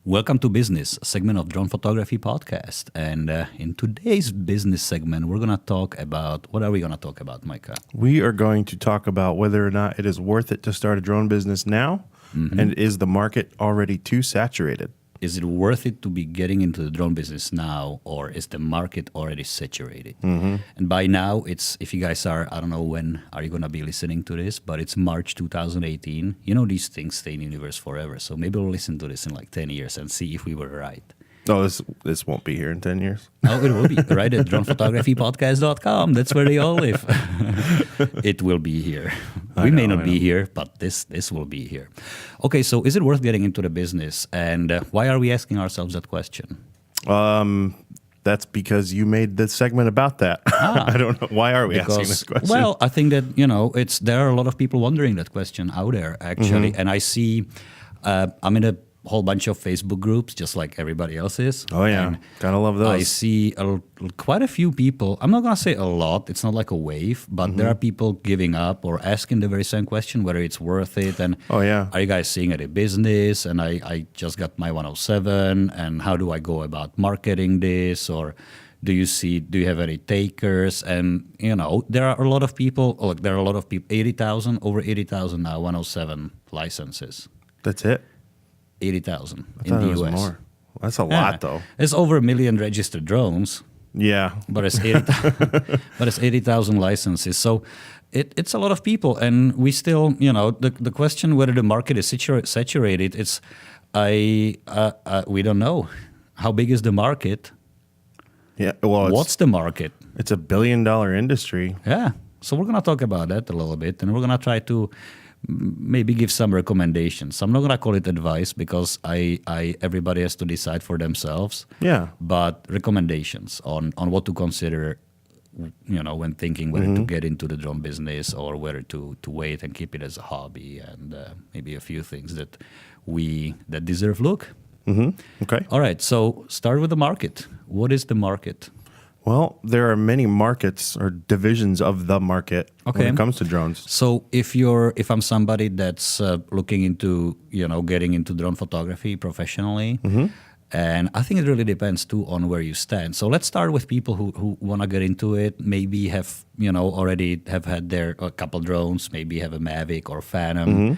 Welcome to Business, a segment of Drone Photography Podcast. And in today's business segment, we're going to talk about, what are we going to talk about, Micah? We are going to talk about whether or not it is worth it to start a drone business now, and is the market already too saturated? Is it worth it to be getting into the drone business now, or is the market already saturated? And by now, it's, if you guys are, I don't know when are you going to be listening to this, but it's March 2018. You know, these things stay in the universe forever. So maybe we'll listen to this in like 10 years and see if we were right. Oh, this won't be here in 10 years. Oh, it will be right at dronephotographypodcast.com. That's where they all live. It will be here. We may not be here, but this will be here. Okay, so is it worth getting into the business? And why are we asking ourselves that question? That's because you made this segment about that. I don't know. Why are we asking this question? Well, I think that, there are a lot of people wondering that question out there, actually. And I see, I'm in a whole bunch of Facebook groups, just like everybody else is. Oh, yeah. And gotta love those. I see quite a few people. I'm not going to say a lot. It's not like a wave, but there are people giving up or asking the very same question, whether it's worth it. And Oh, yeah. are you guys seeing it in business? And I just got my 107. And how do I go about marketing this? Or do you have any takers? And, there are a lot of people, over 80,000 now, 107 licenses. That's it? 80,000 I in thought the it was US. more. That's a lot, though. It's over 1 million registered drones, Yeah. but it's 80,000 licenses. So it's a lot of people, and we still, the question whether the market is saturated. It's we don't know. How big is the market? Yeah. Well, What's the market? it's $1 billion industry. Yeah. So we're gonna talk about that a little bit, and we're gonna try to maybe give some recommendations. I'm not gonna call it advice because everybody has to decide for themselves. Yeah. But recommendations on what to consider, when thinking whether to get into the drone business or whether to wait and keep it as a hobby, and maybe a few things that deserve look. Okay. All right. So start with the market. What is the market? Well, there are many markets or divisions of the market when it comes to drones. So if I'm somebody that's looking into getting into drone photography professionally, and I think it really depends too on where you stand. So let's start with people who want to get into it. Maybe have already have had a couple drones. Maybe have a Mavic or Phantom.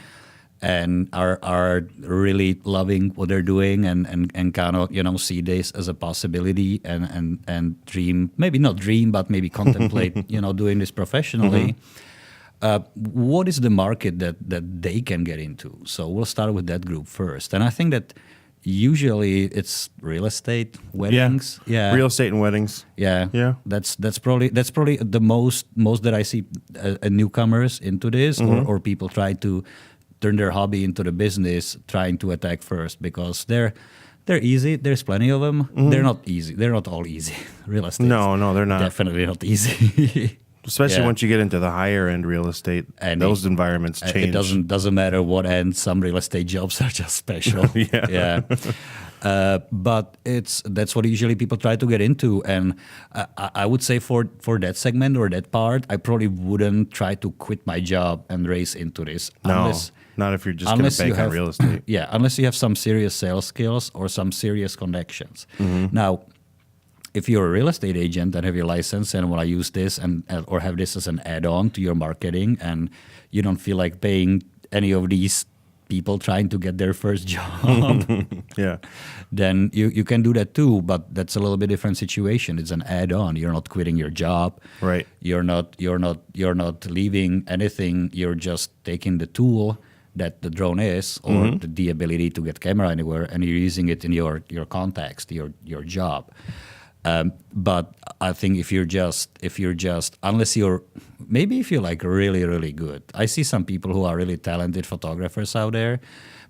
And are really loving what they're doing and kind of see this as a possibility and dream, maybe not dream, but maybe contemplate doing this professionally. What is the market that they can get into? So we'll start with that group first. And I think that usually it's real estate, weddings. Yeah. Real estate and weddings. Yeah. Yeah. That's probably the most that I see newcomers into this, or people try to turn their hobby into the business, trying to attack first, because they're easy. There's plenty of them. They're not easy. They're not all easy. Real estate. No, they're not. Definitely not easy. Especially once you get into the higher end real estate, and those environments change. It doesn't matter what end. Some real estate jobs are just special. Yeah. But that's what usually people try to get into, and I would say for that segment or that part, I probably wouldn't try to quit my job and race into this. Not if you're just going to bank on real estate. Yeah, unless you have some serious sales skills or some serious connections. Now, if you're a real estate agent and have your license and want to use this or have this as an add-on to your marketing, and you don't feel like paying any of these people trying to get their first job, then you can do that too. But that's a little bit different situation. It's an add-on. You're not quitting your job. Right. You're not leaving anything. You're just taking the tool that the drone is, or the ability to get camera anywhere, and you're using it in your context, your job. But I think if you're just unless you're like really, really good. I see some people who are really talented photographers out there,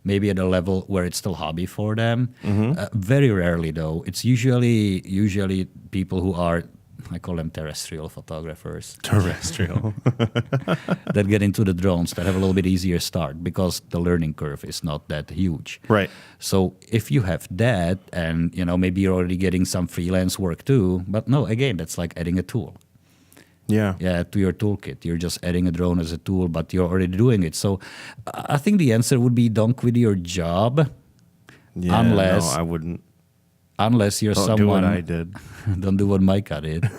maybe at a level where it's still hobby for them. Very rarely though. It's usually people who are, I call them terrestrial photographers. Terrestrial. That get into the drones, that have a little bit easier start because the learning curve is not that huge. Right. So if you have that, and maybe you're already getting some freelance work too, but no, again, that's like adding a tool. Yeah, to your toolkit. You're just adding a drone as a tool, but you're already doing it. So I think the answer would be don't quit your job. Yeah, unless no, I wouldn't. unless you're Don't do what someone. I did. Don't do what Micah did.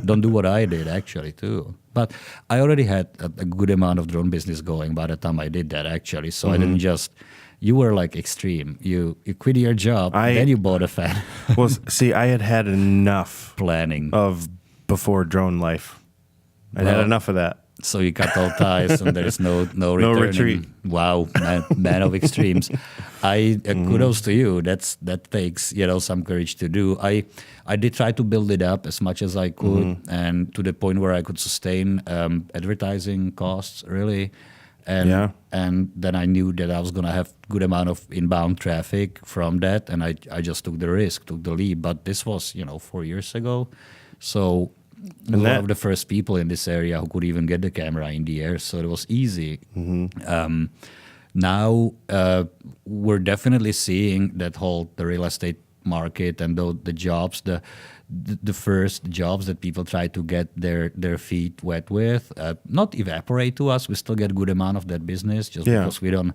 Don't do what I did, actually, too. But I already had a good amount of drone business going by the time I did that, actually. So I didn't just. You were like extreme. You quit your job, then you bought a fan. Well, see, I had enough Planning. of before drone life. I had Well, enough of that. So you cut all ties, and there's no returning. retreat. Wow, man of extremes. Kudos to you. That takes some courage to do. I did try to build it up as much as I could, and to the point where I could sustain advertising costs really. And then I knew that I was going to have good amount of inbound traffic from that, and I just took the risk, took the leap. But this was 4 years ago, so. One of the first people in this area who could even get the camera in the air, so it was easy. Now we're definitely seeing that the real estate market and the jobs, the first jobs that people try to get their feet wet with, not evaporate to us. We still get good amount of that business just because we don't.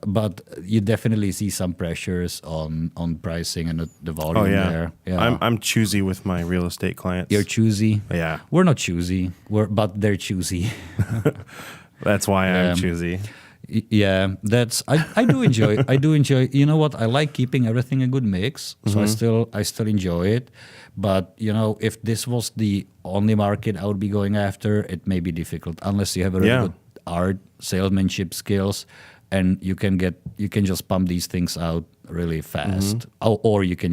But you definitely see some pressures on pricing and the volume there. Yeah. I'm choosy with my real estate clients. You're choosy. Yeah. We're not choosy. But they're choosy. That's why I'm choosy. Yeah, I do enjoy. I do enjoy. You know what? I like keeping everything a good mix. So I still enjoy it. But if this was the only market I would be going after, it may be difficult unless you have a really good art salesmanship skills. And you can just pump these things out really fast, or you can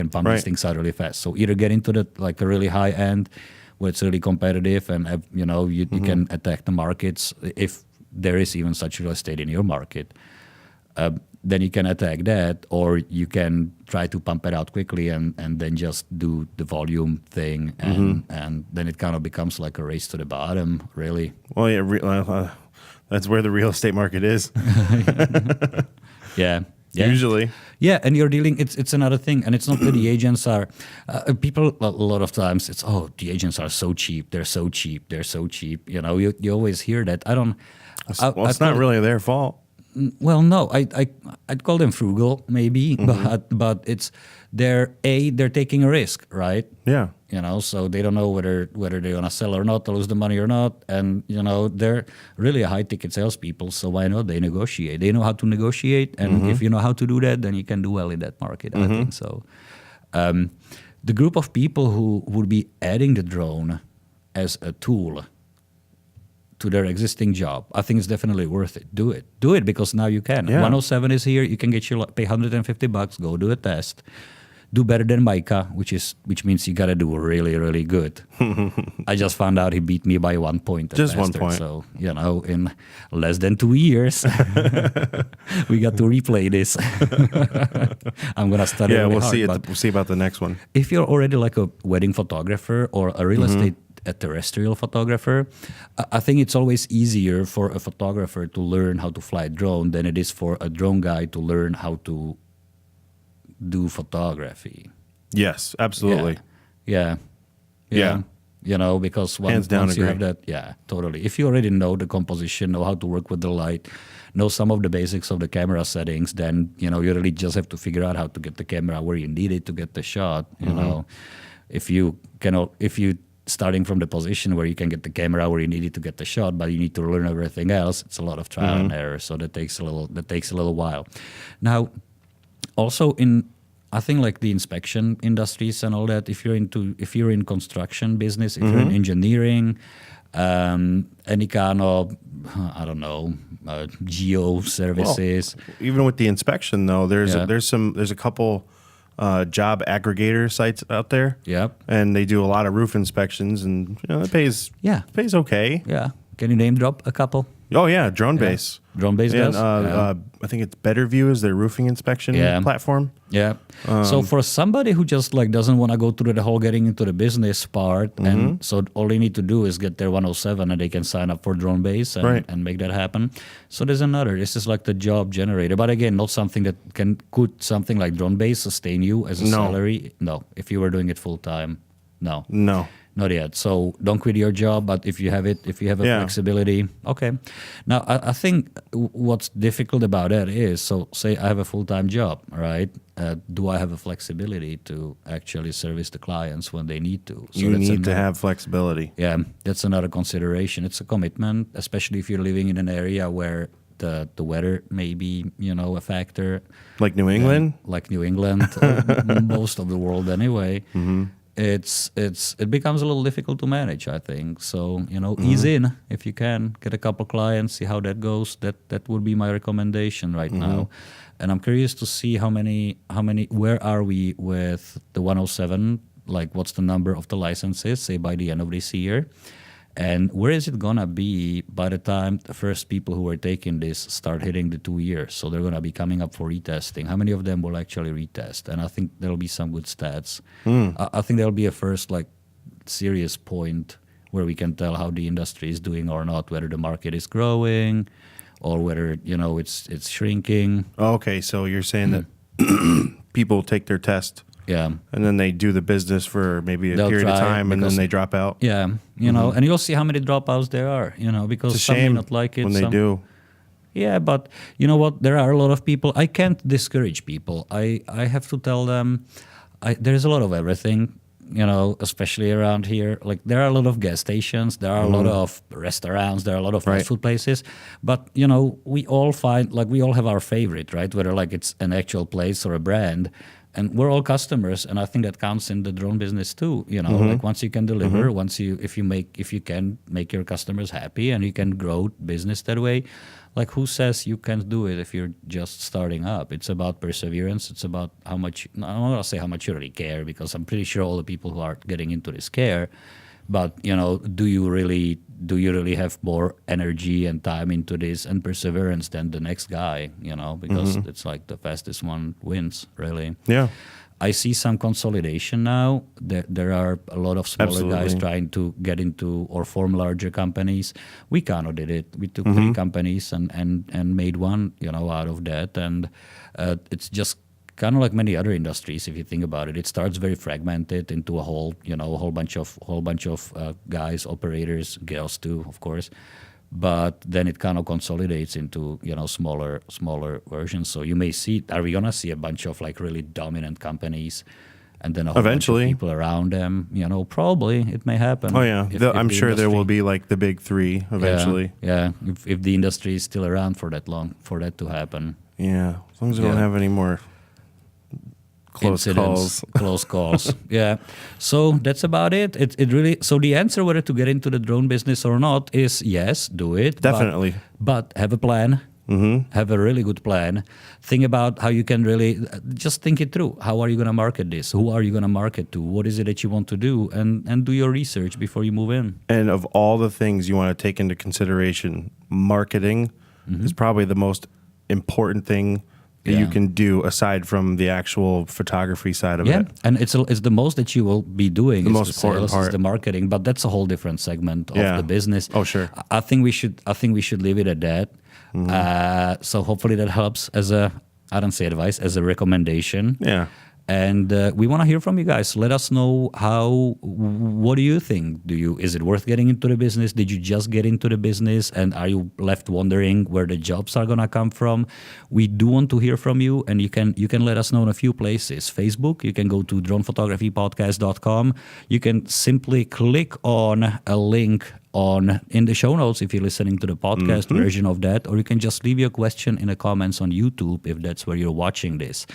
pump these things out really fast. So either get into a really high end, where it's really competitive, and you can attack the markets if there is even such real estate in your market. Then you can attack that, or you can try to pump it out quickly and then just do the volume thing, and then it kind of becomes like a race to the bottom, really. Well, yeah. That's where the real estate market is. Yeah. Usually. Yeah, and you're dealing. It's another thing, and it's not that the agents are. People a lot of times it's the agents are so cheap. They're so cheap. They're so cheap. You always hear that. I don't. Well, it's not really their fault. Well, no, I'd call them frugal maybe, but it's they're taking a risk, right? Yeah. So they don't know whether they're gonna sell or not, or lose the money or not, and they're really a high ticket salespeople. So why not? They negotiate. They know how to negotiate, and if you know how to do that, then you can do well in that market. I think so. The group of people who would be adding the drone as a tool to their existing job, I think it's definitely worth it. Do it because now you can. Yeah. 107 is here. You can pay $150. Go do a test. Do better than Micah, which means you gotta do really, really good. I just found out he beat me by 1 point. Just 1 point. So in less than 2 years, we got to replay this. I'm gonna study. Yeah, really we'll hard, see. We'll see about the next one. If you're already like a wedding photographer or a real estate a terrestrial photographer, I think it's always easier for a photographer to learn how to fly a drone than it is for a drone guy to learn how to do photography. Yes, absolutely. Yeah. Because once you have that, totally. If you already know the composition, know how to work with the light, know some of the basics of the camera settings, then you really just have to figure out how to get the camera where you need it to get the shot. If you starting from the position where you can get the camera where you need it to get the shot, but you need to learn everything else, it's a lot of trial and error. So that takes a little while. Now, also I think like the inspection industries and all that, if you're in construction business, if you're in engineering, any kind of, I don't know, geo services. Well, even with the inspection though, there's a couple job aggregator sites out there. Yep. And they do a lot of roof inspections, and it pays okay. Yeah. Can you name drop a couple? Oh yeah, Drone Base. Drone Base does. I think it's Better View is their roofing inspection platform. Yeah. So for somebody who just like doesn't want to go through the whole getting into the business part, and so all they need to do is get their 107 and they can sign up for Drone Base and make that happen. So there's another. This is like the job generator, but again, not something that could something like Drone Base sustain you as a salary. No, if you were doing it full time, no. Not yet. So don't quit your job, but if you have a flexibility, okay. Now, I think what's difficult about that is, so say I have a full-time job, right? Do I have a flexibility to actually service the clients when they need to? So You need to have flexibility. Yeah, that's another consideration. It's a commitment, especially if you're living in an area where the weather may be, a factor. Like New England? Like New England, most of the world anyway. Mm-hmm. It becomes a little difficult to manage, I think. So, ease in if you can, get a couple clients, see how that goes. That would be my recommendation right now. And I'm curious to see how many, where are we with the 107? Like, what's the number of the licenses, say, by the end of this year? And where is it going to be by the time the first people who are taking this start hitting the 2 years? So they're going to be coming up for retesting. How many of them will actually retest? And I think there'll be some good stats. I think there'll be a first serious point where we can tell how the industry is doing or not, whether the market is growing or whether, it's shrinking. Okay, so you're saying that people take their test. Yeah. And then they do the business for maybe a period of time and then they drop out. Yeah. And you'll see how many dropouts there are, because It's a some may shame not like it. when they do. Yeah, but you know what? There are a lot of people. I can't discourage people. I have to tell them there's a lot of everything, especially around here. Like there are a lot of gas stations. There are a lot of restaurants. There are a lot of fast food places. But, we all we all have our favorite, right? Whether it's an actual place or a brand. And we're all customers, and I think that counts in the drone business too. Like once you can deliver, if you can make your customers happy, and you can grow business that way, like who says you can't do it if you're just starting up? It's about perseverance. It's about how much. I'm not gonna say how much you really care, because I'm pretty sure all the people who are getting into this care. But do you really have more energy and time into this and perseverance than the next guy? Because it's like the fastest one wins, really. Yeah. I see some consolidation now. There are a lot of smaller guys trying to get into or form larger companies. We kind of did it. We took 3 companies and made one, out of that. And it's just kind of like many other industries, if you think about it. It starts very fragmented into a whole bunch of guys, operators, girls too, of course. But then it kind of consolidates into smaller versions. So you may see, are we gonna see a bunch of really dominant companies, and then a whole bunch of people around them? Probably it may happen. Oh yeah, I'm sure there will be the big 3 eventually. Yeah. If the industry is still around for that long, for that to happen. Yeah, as long as we don't have any more close calls. Yeah. So that's about it. It really. So the answer whether to get into the drone business or not is yes, do it. Definitely. But have a plan. Have a really good plan. Think about how you can really just think it through. How are you going to market this? Who are you going to market to? What is it that you want to do? And do your research before you move in. And of all the things you want to take into consideration, marketing is probably the most important thing that you can do aside from the actual photography side of it. Yeah, and it's the most that you will be doing. The most important part is the marketing, but that's a whole different segment of the business. Oh, sure. I think we should leave it at that. So hopefully that helps I don't say advice, as a recommendation. Yeah. And we want to hear from you guys. Let us know what do you think? Is it worth getting into the business? Did you just get into the business? And are you left wondering where the jobs are going to come from? We do want to hear from you, and you can let us know in a few places. Facebook, you can go to dronephotographypodcast.com. You can simply click on a link in the show notes if you're listening to the podcast version of that, or you can just leave your question in the comments on YouTube if that's where you're watching this.